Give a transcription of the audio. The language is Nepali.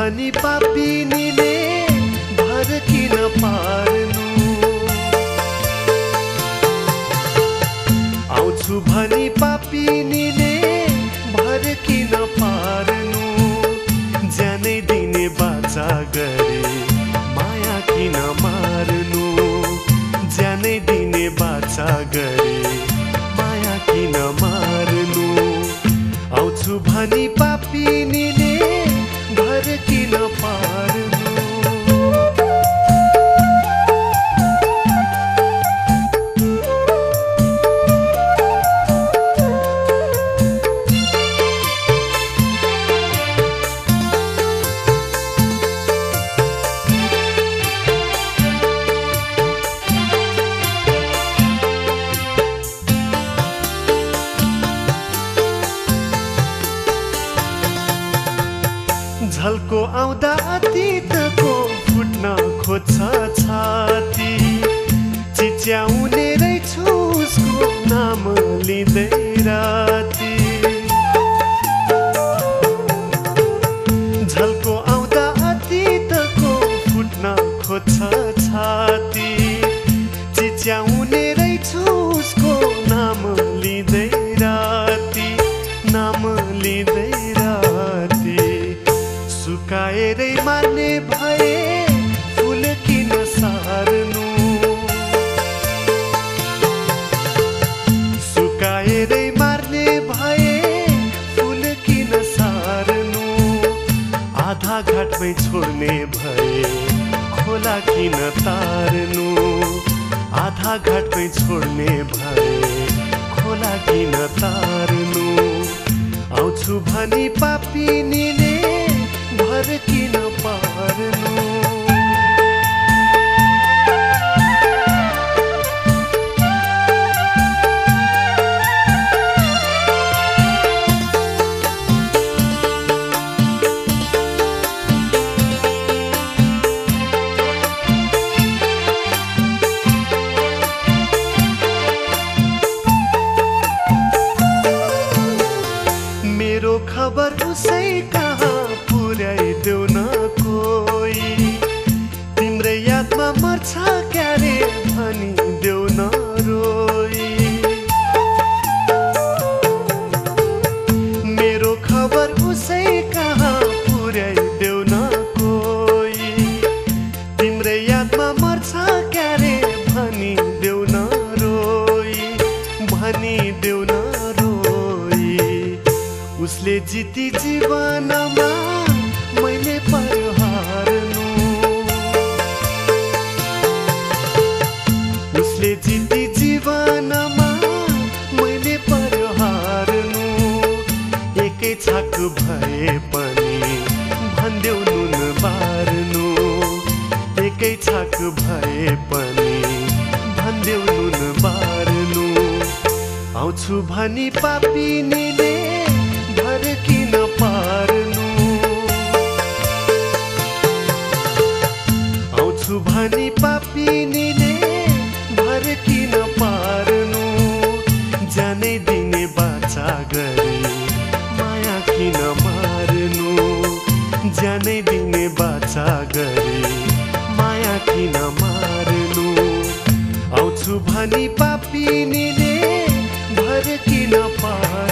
भनी पापिनीले भर किन पार्नु, आउँछु भनी पापिनीले भर किन पार्नु, ज्यानै दिने बाचा गरे माया किन मार्नु, ज्यानै दिने बाचा गरे माया किन मार्नु, आउँछु भनी पापिनीले भर किन पार्नु। झल्को आउँदा अतीतको फुट्न खोज्छ छाती, चिच्याउने रहेछु उसको नाम लिँदै राती, झल्को आउँदा अतीतको फुट्न खोज्छ छाती, चिच्याउने रहेछु उसको नाम लिँदै राती, नाम लिँदै राती, सुकाएरै मार्ने भए फुल किन सार्नु, सुकाएरै मार्ने भए फुल किन सार्नु, आधा घाटमै छोड्ने भए खोला किन तार्नु, आधा घाटमै छोड्ने भए खोला किन तार्नु, आउँछु भनी पापिनीले भर किन पार्नु। मेरो खबर उसै कहाँ पुर्याइदेऊ न कोही, तिम्रै यादमा मर्छ क्यारे भनिदेऊ न रोई, मेरो खबर उसै कहाँ पुर्याइदेऊ न कोही, तिम्रै यादमा मर्छ क्यारे भनिदेऊ न रोई, भनिदेऊ न रोई, उसले जिती जीवनमा मैले पर्यो हार्नु, उसले जिती जीवनमा मैले पर्यो हार्नु, एकै छाक भए पनि भन्देऊ नुन बार्नु, एकै छाक भए पनि भन्देऊ नुन बार्नु, आउँछु भनी पापिनीले भर किन पार्नु, आउँछु भनी पापिनीले भर किन पार्नु, ज्यानै दिने बाचा गरे माया किन मार्नु, ज्यानै दिने बाचा गरे माया किन मार्नु, आउँछु भनी पापिनीले भर किन पार्नु।